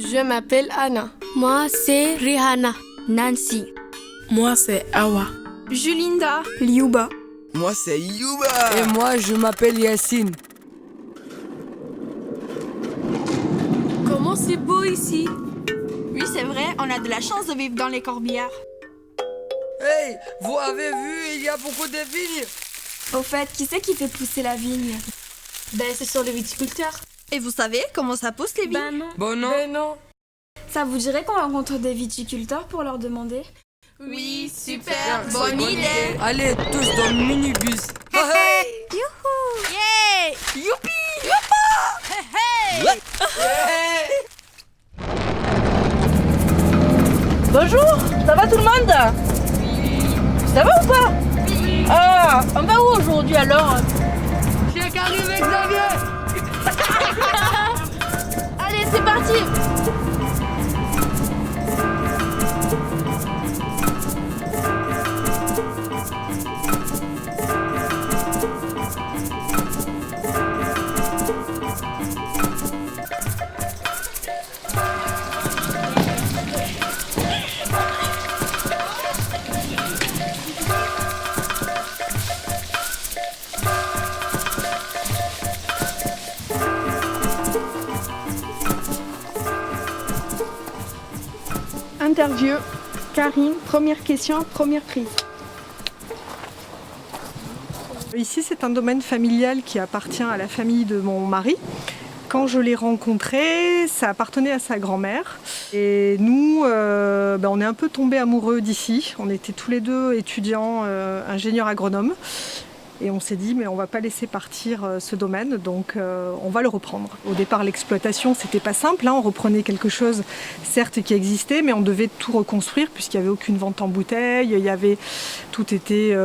Je m'appelle Anna. Moi, c'est Rihanna. Nancy. Moi, c'est Awa. Julinda. Liuba. Moi, c'est Yuba. Et moi, je m'appelle Yacine. Comment c'est beau ici. Oui, c'est vrai, on a de la chance de vivre dans les Corbières. Hey, vous avez vu, il y a beaucoup de vignes. Au fait, qui c'est qui fait pousser la vigne? Ce sont les viticulteurs. Et vous savez comment ça pousse les vignes? Non. Bon, non. Non. Ça vous dirait qu'on rencontre des viticulteurs pour leur demander? Oui, super, bonne idée. Allez, tous dans le minibus. Hey, Youhou! Yeah! Youpi! Bonjour, ça va tout le monde? Oui. Ça va ou pas? Oui. Ah, on va où aujourd'hui alors? j'ai qu'arrivé, Xavier. Allez, c'est parti! Interview. Karine, première question, première prise. Ici, c'est un domaine familial qui appartient à la famille de mon mari. Quand je l'ai rencontré, ça appartenait à sa grand-mère. Et nous, on est un peu tombés amoureux d'ici. On était tous les deux étudiants, ingénieurs agronomes. Et on s'est dit, mais on ne va pas laisser partir ce domaine, donc on va le reprendre. Au départ, l'exploitation, c'était pas simple. On reprenait quelque chose, certes, qui existait, mais on devait tout reconstruire, puisqu'il n'y avait aucune vente en bouteille. Il y avait, tout était...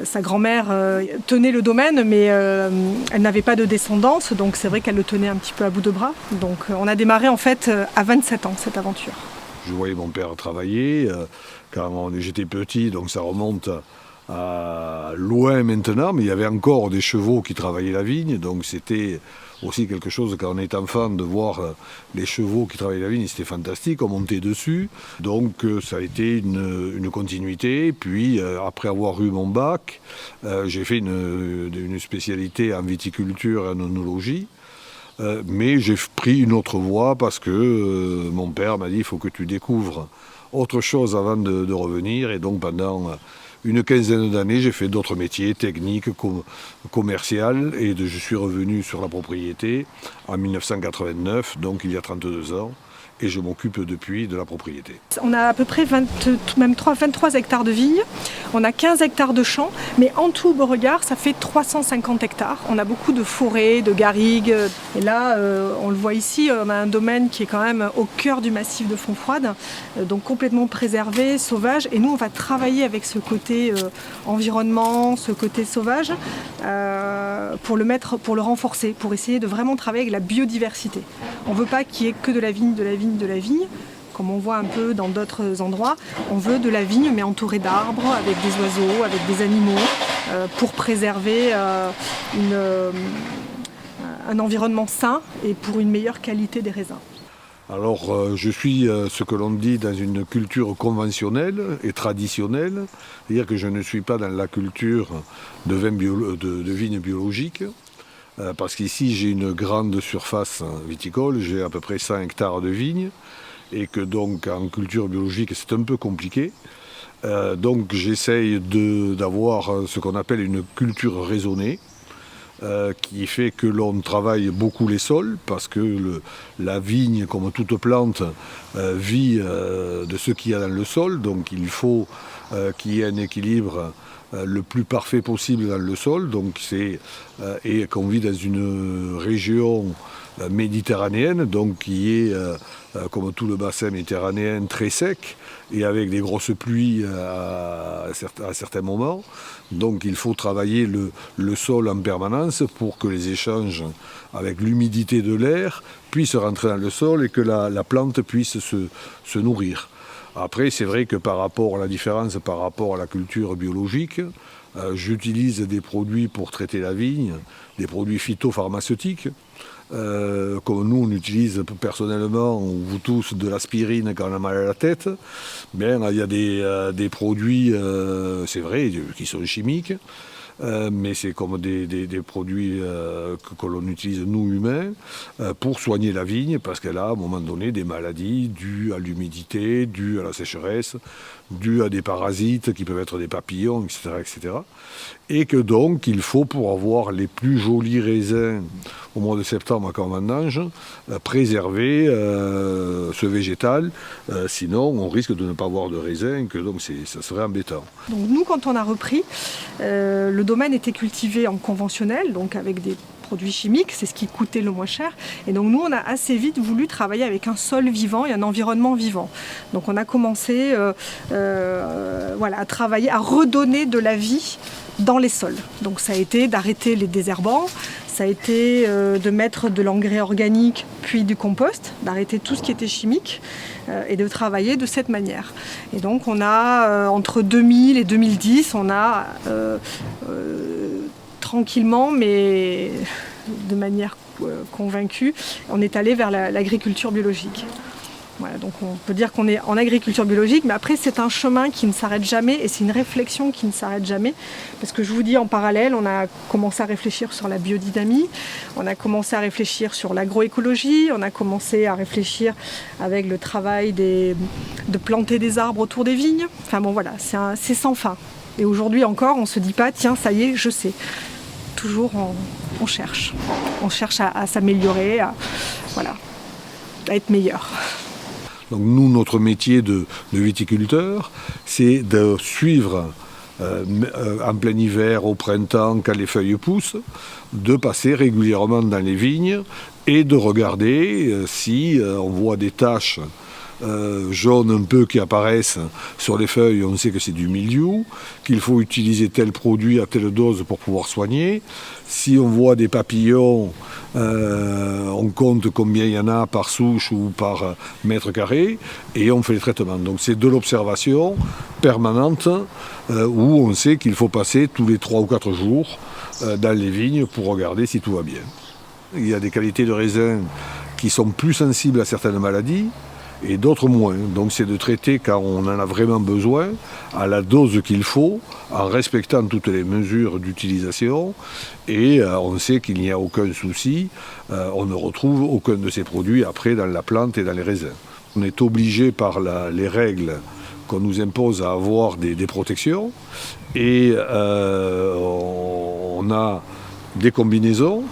sa grand-mère tenait le domaine, mais elle n'avait pas de descendance, donc c'est vrai qu'elle le tenait un petit peu à bout de bras. Donc on a démarré, en fait, à 27 ans, cette aventure. Je voyais mon père travailler quand j'étais petit, donc ça remonte à loin maintenant, mais il y avait encore des chevaux qui travaillaient la vigne, donc c'était aussi quelque chose quand on est enfant de voir les chevaux qui travaillaient la vigne, c'était fantastique, on montait dessus, donc ça a été une continuité. Puis après avoir eu mon bac, j'ai fait une spécialité en viticulture et en œnologie. Mais j'ai pris une autre voie parce que mon père m'a dit il faut que tu découvres autre chose avant de revenir, et donc pendant une quinzaine d'années, j'ai fait d'autres métiers, techniques, commerciales, et je suis revenu sur la propriété en 1989, donc il y a 32 ans, et je m'occupe depuis de la propriété. On a à peu près 23 hectares de vignes, on a 15 hectares de champs, mais en tout, Beauregard, ça fait 350 hectares. On a beaucoup de forêts, de garrigues, et là, on le voit ici, on a un domaine qui est quand même au cœur du massif de Fontfroide, donc complètement préservé, sauvage, et nous, on va travailler avec ce côté environnement, ce côté sauvage, pour le renforcer, pour essayer de vraiment travailler avec la biodiversité. On ne veut pas qu'il y ait que de la vigne, comme on voit un peu dans d'autres endroits. On veut de la vigne, mais entourée d'arbres, avec des oiseaux, avec des animaux, pour préserver un environnement sain et pour une meilleure qualité des raisins. Alors, je suis ce que l'on dit dans une culture conventionnelle et traditionnelle, c'est-à-dire que je ne suis pas dans la culture de vignes biologiques. Parce qu'ici j'ai une grande surface viticole, j'ai à peu près 100 hectares de vignes, et que donc en culture biologique c'est un peu compliqué. Donc j'essaye d'avoir ce qu'on appelle une culture raisonnée, qui fait que l'on travaille beaucoup les sols, parce que la vigne, comme toute plante, vit de ce qu'il y a dans le sol, donc il faut qu'il y ait un équilibre le plus parfait possible dans le sol, et qu'on vit dans une région méditerranéenne, donc qui est, comme tout le bassin méditerranéen, très sec, et avec des grosses pluies à certains moments. Donc il faut travailler le sol en permanence pour que les échanges avec l'humidité de l'air puissent rentrer dans le sol et que la plante puisse se nourrir. Après, c'est vrai que par rapport à la différence par rapport à la culture biologique, j'utilise des produits pour traiter la vigne, des produits phytopharmaceutiques. Comme nous on utilise personnellement, vous tous, de l'aspirine quand on a mal à la tête, bien, il y a des produits, c'est vrai, qui sont chimiques, mais c'est comme des produits que l'on utilise nous humains pour soigner la vigne, parce qu'elle a à un moment donné des maladies dues à l'humidité, dues à la sécheresse, dues à des parasites qui peuvent être des papillons, etc., etc. Et que donc il faut, pour avoir les plus jolis raisins au mois de septembre quand on vendange, préserver ce végétal, sinon on risque de ne pas avoir de raisins, que donc ça serait embêtant. Donc nous, quand on a repris, le domaine était cultivé en conventionnel, donc avec des produits chimiques, c'est ce qui coûtait le moins cher. Et donc nous, on a assez vite voulu travailler avec un sol vivant et un environnement vivant. Donc on a commencé à travailler, à redonner de la vie dans les sols. Donc ça a été d'arrêter les désherbants, ça a été de mettre de l'engrais organique puis du compost, d'arrêter tout ce qui était chimique et de travailler de cette manière. Et donc on a, entre 2000 et 2010, on a tranquillement, mais de manière convaincue, on est allé vers l'agriculture biologique. Voilà, donc on peut dire qu'on est en agriculture biologique, mais après c'est un chemin qui ne s'arrête jamais et c'est une réflexion qui ne s'arrête jamais. Parce que je vous dis, en parallèle, on a commencé à réfléchir sur la biodynamie, on a commencé à réfléchir sur l'agroécologie, on a commencé à réfléchir avec le travail de planter des arbres autour des vignes. Enfin bon voilà, c'est sans fin. Et aujourd'hui encore, on ne se dit pas, tiens, ça y est, je sais. Toujours on cherche à s'améliorer, à être meilleur. Donc nous, notre métier de viticulteur, c'est de suivre en plein hiver, au printemps, quand les feuilles poussent, de passer régulièrement dans les vignes et de regarder si on voit des taches jaunes un peu qui apparaissent sur les feuilles, on sait que c'est du mildiou, qu'il faut utiliser tel produit à telle dose pour pouvoir soigner. Si on voit des papillons, on compte combien il y en a par souche ou par mètre carré et on fait les traitements. Donc c'est de l'observation permanente où on sait qu'il faut passer tous les 3 ou 4 jours dans les vignes pour regarder si tout va bien. Il y a des qualités de raisin qui sont plus sensibles à certaines maladies et d'autres moins. Donc c'est de traiter quand on en a vraiment besoin, à la dose qu'il faut, en respectant toutes les mesures d'utilisation, et on sait qu'il n'y a aucun souci, on ne retrouve aucun de ces produits après dans la plante et dans les raisins. On est obligé par les règles qu'on nous impose à avoir des protections, et on a des combinaisons,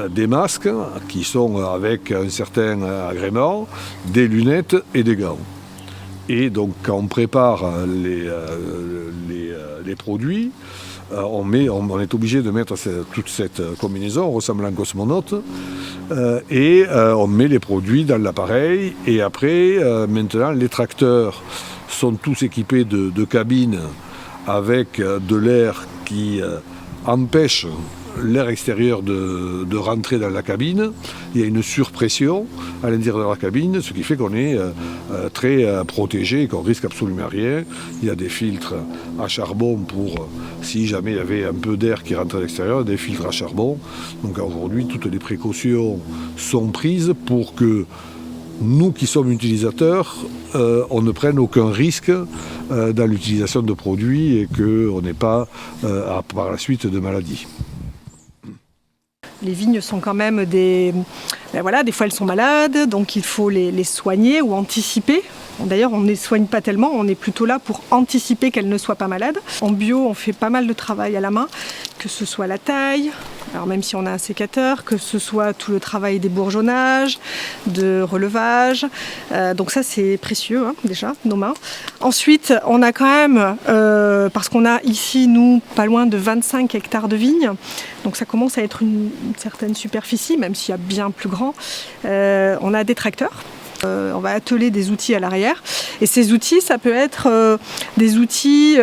des masques qui sont avec un certain agrément, des lunettes et des gants. Et donc quand on prépare les produits, on est obligé de mettre toute cette combinaison ressemblant à un cosmonaute et on met les produits dans l'appareil et après maintenant les tracteurs sont tous équipés de cabines avec de l'air qui empêche l'air extérieur de rentrer dans la cabine. Il y a une surpression à l'intérieur de la cabine, ce qui fait qu'on est très protégé et qu'on risque absolument rien. Il y a des filtres à charbon pour, si jamais il y avait un peu d'air qui rentrait à l'extérieur, des filtres à charbon. Donc aujourd'hui, toutes les précautions sont prises pour que nous qui sommes utilisateurs, on ne prenne aucun risque dans l'utilisation de produits et qu'on n'ait pas par la suite de maladies. Les vignes sont quand même des fois elles sont malades, donc il faut les soigner ou anticiper. D'ailleurs, on ne les soigne pas tellement, on est plutôt là pour anticiper qu'elles ne soient pas malades. En bio, on fait pas mal de travail à la main, que ce soit la taille, alors même si on a un sécateur, que ce soit tout le travail des bourgeonnages, de relevage. Donc ça, c'est précieux, déjà, nos mains. Ensuite, on a quand même, parce qu'on a ici, nous, pas loin de 25 hectares de vignes, donc ça commence à être une certaine superficie, même s'il y a bien plus grand. On a des tracteurs. On va atteler des outils à l'arrière. Et ces outils, ça peut être des outils,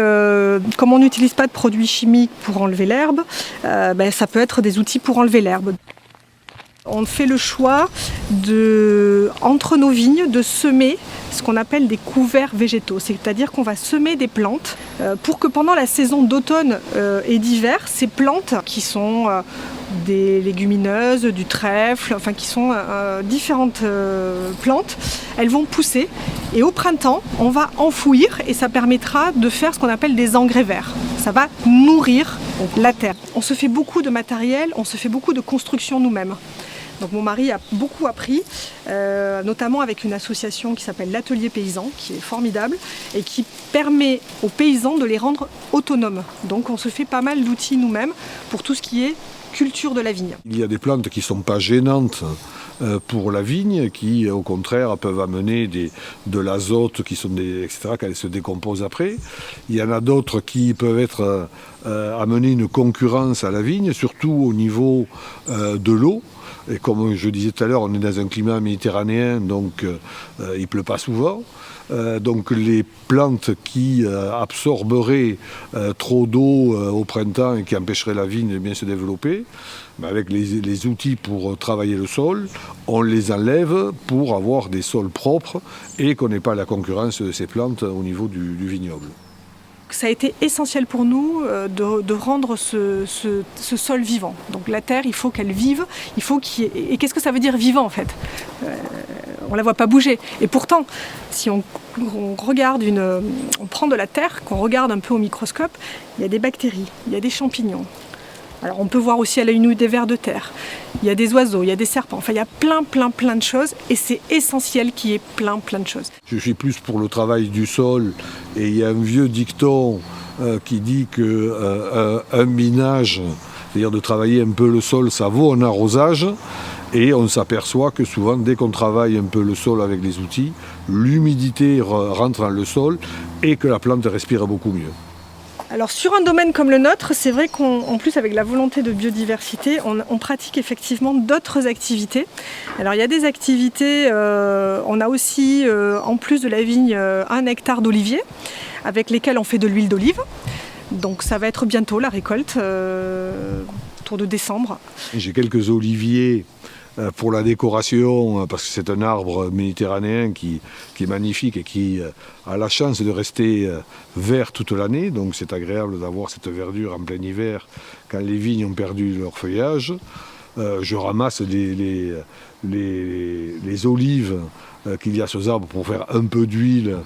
comme on n'utilise pas de produits chimiques pour enlever l'herbe, ça peut être des outils pour enlever l'herbe. On fait le choix, entre nos vignes, de semer ce qu'on appelle des couverts végétaux. C'est-à-dire qu'on va semer des plantes pour que pendant la saison d'automne et d'hiver, ces plantes qui sont des légumineuses, du trèfle, enfin qui sont différentes plantes, elles vont pousser. Et au printemps, on va enfouir et ça permettra de faire ce qu'on appelle des engrais verts. Ça va nourrir la terre. On se fait beaucoup de matériel, on se fait beaucoup de construction nous-mêmes. Donc mon mari a beaucoup appris, notamment avec une association qui s'appelle l'Atelier Paysan, qui est formidable et qui permet aux paysans de les rendre autonomes. Donc on se fait pas mal d'outils nous-mêmes pour tout ce qui est culture de la vigne. Il y a des plantes qui ne sont pas gênantes pour la vigne, qui au contraire peuvent amener de l'azote, etc., quand elles se décomposent après. Il y en a d'autres qui peuvent être amener une concurrence à la vigne, surtout au niveau de l'eau. Et comme je disais tout à l'heure, on est dans un climat méditerranéen, donc il ne pleut pas souvent. Donc les plantes qui absorberaient trop d'eau au printemps et qui empêcheraient la vigne de bien se développer, avec les outils pour travailler le sol, on les enlève pour avoir des sols propres et qu'on n'ait pas la concurrence de ces plantes au niveau du vignoble. Ça a été essentiel pour nous de rendre ce sol vivant. Donc la terre, il faut qu'elle vive, il faut qu'il y ait... Et qu'est-ce que ça veut dire vivant en fait ? On ne la voit pas bouger. Et pourtant, si on regarde on prend de la terre, qu'on regarde un peu au microscope, il y a des bactéries, il y a des champignons. Alors on peut voir aussi à l'œil nu des vers de terre. Il y a des oiseaux, il y a des serpents. Enfin, il y a plein de choses et c'est essentiel qu'il y ait plein de choses. Je suis plus pour le travail du sol et il y a un vieux dicton qui dit qu'un minage, c'est-à-dire de travailler un peu le sol, ça vaut un arrosage. Et on s'aperçoit que souvent, dès qu'on travaille un peu le sol avec les outils, l'humidité rentre dans le sol et que la plante respire beaucoup mieux. Alors sur un domaine comme le nôtre, c'est vrai qu'en plus avec la volonté de biodiversité, on pratique effectivement d'autres activités. Alors il y a des activités, on a aussi en plus de la vigne 1 hectare d'oliviers avec lesquels on fait de l'huile d'olive. Donc ça va être bientôt la récolte, autour de décembre. J'ai quelques oliviers pour la décoration, parce que c'est un arbre méditerranéen qui est magnifique et qui a la chance de rester vert toute l'année. Donc c'est agréable d'avoir cette verdure en plein hiver quand les vignes ont perdu leur feuillage. Je ramasse les olives qu'il y a sur ces arbres pour faire un peu d'huile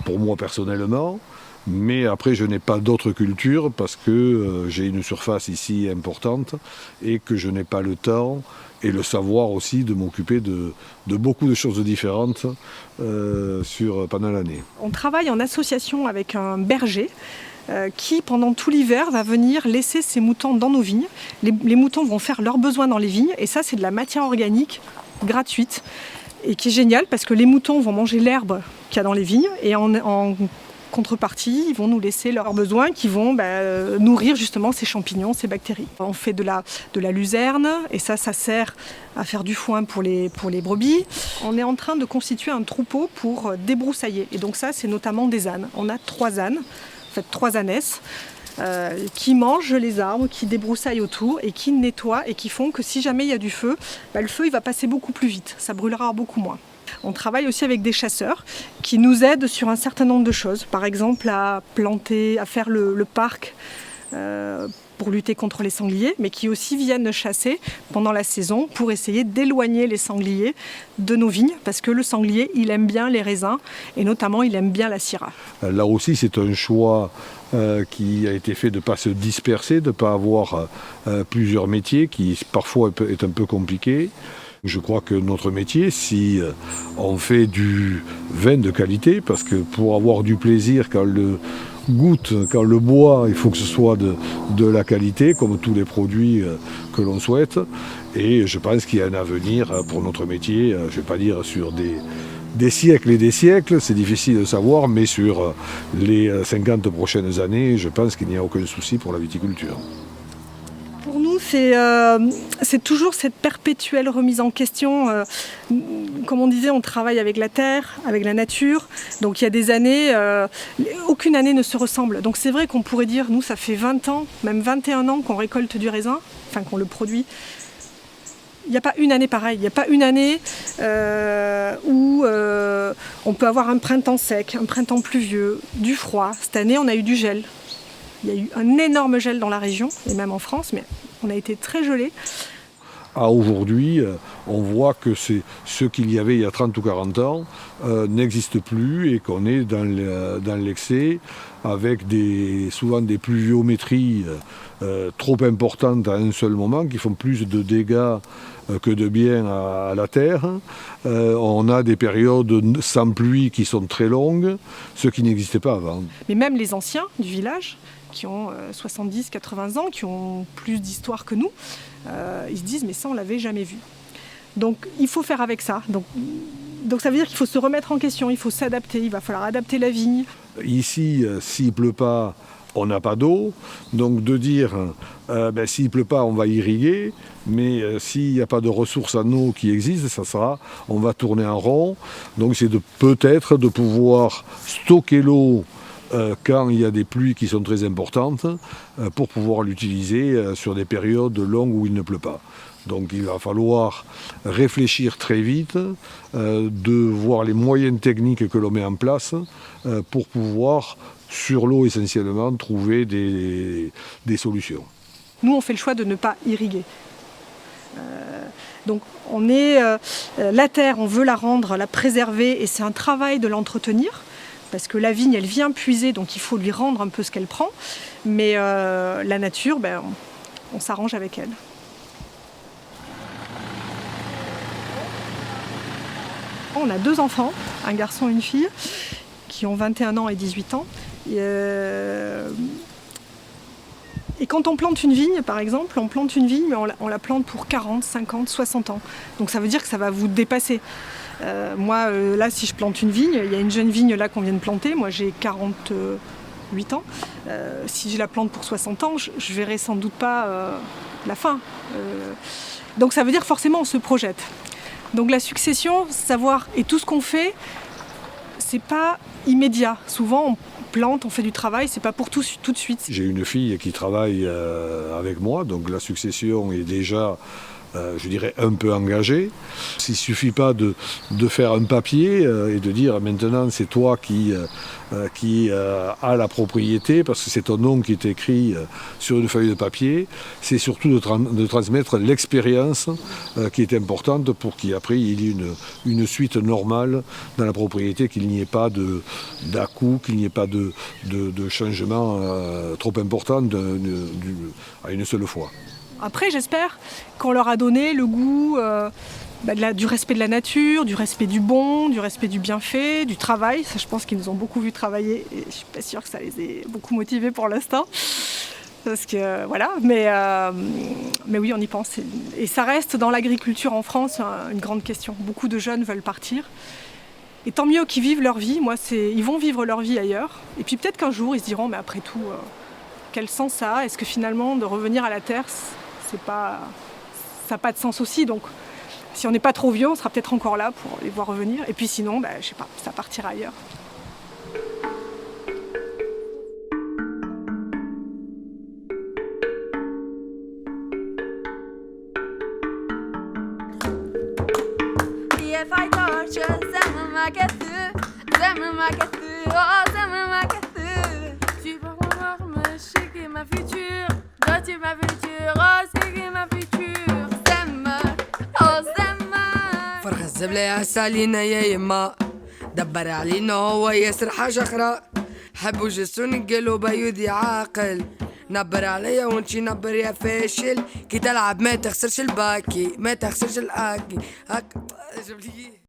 pour moi personnellement. Mais après, je n'ai pas d'autres cultures parce que j'ai une surface ici importante et que je n'ai pas le temps et le savoir aussi de m'occuper de beaucoup de choses différentes pendant l'année. On travaille en association avec un berger qui, pendant tout l'hiver, va venir laisser ses moutons dans nos vignes. Les moutons vont faire leurs besoins dans les vignes et ça, c'est de la matière organique gratuite et qui est géniale parce que les moutons vont manger l'herbe qu'il y a dans les vignes et en contrepartie, ils vont nous laisser leurs besoins qui vont nourrir justement ces champignons, ces bactéries. On fait de la luzerne et ça sert à faire du foin pour les brebis. On est en train de constituer un troupeau pour débroussailler et donc ça c'est notamment des ânes. On a 3 ânes, en fait 3 ânesses qui mangent les arbres, qui débroussaillent autour et qui nettoient et qui font que si jamais il y a du feu, le feu il va passer beaucoup plus vite, ça brûlera beaucoup moins. On travaille aussi avec des chasseurs qui nous aident sur un certain nombre de choses. Par exemple, à planter, à faire le parc pour lutter contre les sangliers, mais qui aussi viennent chasser pendant la saison pour essayer d'éloigner les sangliers de nos vignes, parce que le sanglier, il aime bien les raisins et notamment il aime bien la syrah. Là aussi, c'est un choix qui a été fait de ne pas se disperser, de ne pas avoir plusieurs métiers, qui parfois est un peu compliqué. Je crois que notre métier, si on fait du vin de qualité, parce que pour avoir du plaisir quand le goûte, quand le boit, il faut que ce soit de la qualité, comme tous les produits que l'on souhaite. Et je pense qu'il y a un avenir pour notre métier, je ne vais pas dire sur des siècles et des siècles, c'est difficile de savoir, mais sur les 50 prochaines années, je pense qu'il n'y a aucun souci pour la viticulture. Pour nous, c'est toujours cette perpétuelle remise en question. Comme on disait, on travaille avec la terre, avec la nature. Donc il y a des années, aucune année ne se ressemble. Donc c'est vrai qu'on pourrait dire, nous, ça fait 20 ans, même 21 ans qu'on récolte du raisin, enfin qu'on le produit. il n'y a pas une année pareille. Il n'y a pas une année où on peut avoir un printemps sec, un printemps pluvieux, du froid. Cette année, on a eu du gel. Il y a eu un énorme gel dans la région, et même en France, mais on a été très gelés. À aujourd'hui, on voit que ce qu'il y avait il y a 30 ou 40 ans n'existe plus et qu'on est dans l'excès avec souvent des pluviométries trop importantes à un seul moment qui font plus de dégâts que de bien à la terre. On a des périodes sans pluie qui sont très longues, ce qui n'existait pas avant. Mais même les anciens du village, qui ont 70, 80 ans, qui ont plus d'histoire que nous, ils se disent mais ça on l'avait jamais vu. Donc il faut faire avec ça. Donc ça veut dire qu'il faut se remettre en question, il faut s'adapter, il va falloir adapter la vigne. Ici, s'il pleut pas, on n'a pas d'eau. Donc de dire s'il pleut pas, on va irriguer, mais s'il n'y a pas de ressources en eau qui existent, on va tourner en rond. Donc c'est peut-être de pouvoir stocker l'eau quand il y a des pluies qui sont très importantes pour pouvoir l'utiliser sur des périodes longues où il ne pleut pas. Donc il va falloir réfléchir très vite, de voir les moyens techniques que l'on met en place pour pouvoir, sur l'eau essentiellement, trouver des solutions. Nous, on fait le choix de ne pas irriguer. Donc la terre, on veut la rendre, la préserver, et c'est un travail de l'entretenir. Parce que la vigne, elle vient puiser, donc il faut lui rendre un peu ce qu'elle prend. Mais la nature, on s'arrange avec elle. On a 2 enfants, un garçon et une fille, qui ont 21 ans et 18 ans. Et quand on plante une vigne, par exemple, on plante une vigne, mais on la plante pour 40, 50, 60 ans. Donc ça veut dire que ça va vous dépasser. Moi, là, si je plante une vigne, il y a une jeune vigne là qu'on vient de planter. Moi, j'ai 48 ans. Si je la plante pour 60 ans, je verrai sans doute pas la fin. Donc ça veut dire forcément on se projette. Donc la succession, savoir et tout ce qu'on fait, c'est pas immédiat. Souvent, on plante, on fait du travail, c'est pas pour tout de suite. J'ai une fille qui travaille avec moi, donc la succession est déjà, je dirais, un peu engagée. Il ne suffit pas de faire un papier et de dire maintenant c'est toi qui a la propriété, parce que c'est ton nom qui est écrit sur une feuille de papier. C'est surtout de transmettre l'expérience qui est importante pour qu'après il y ait une suite normale dans la propriété, qu'il n'y ait pas d'à-coups, qu'il n'y ait pas de changement trop important à une seule fois. Après, j'espère qu'on leur a donné le goût du respect de la nature, du respect du bon, du respect du bienfait, du travail. Ça, je pense qu'ils nous ont beaucoup vu travailler et je ne suis pas sûre que ça les ait beaucoup motivés pour l'instant. Parce que voilà, mais oui, on y pense. Et ça reste dans l'agriculture en France une grande question. Beaucoup de jeunes veulent partir. Et tant mieux qu'ils vivent leur vie. Moi, ils vont vivre leur vie ailleurs. Et puis peut-être qu'un jour, ils se diront, mais après tout, quel sens ça a ? Est-ce que finalement, de revenir à la terre, ça n'a pas de sens aussi. Donc si on n'est pas trop vieux, on sera peut-être encore là pour les voir revenir. Et puis sinon, je sais pas, ça partira ailleurs. Tu vas pouvoir me chiquer ma future. Toi tu ma future, oh c'est qui ma future. Zema, oh Zema. فرخ الزبلة يا سالينا يا يما دبر علينا هو ياسر حاجة أخرى حبوا جسون قلوب يودي عاقل نبر عليا وانتي نبر يا فاشل كي تلعب ما تخسرش الباكي ما تخسرش الآكي هاك جبلي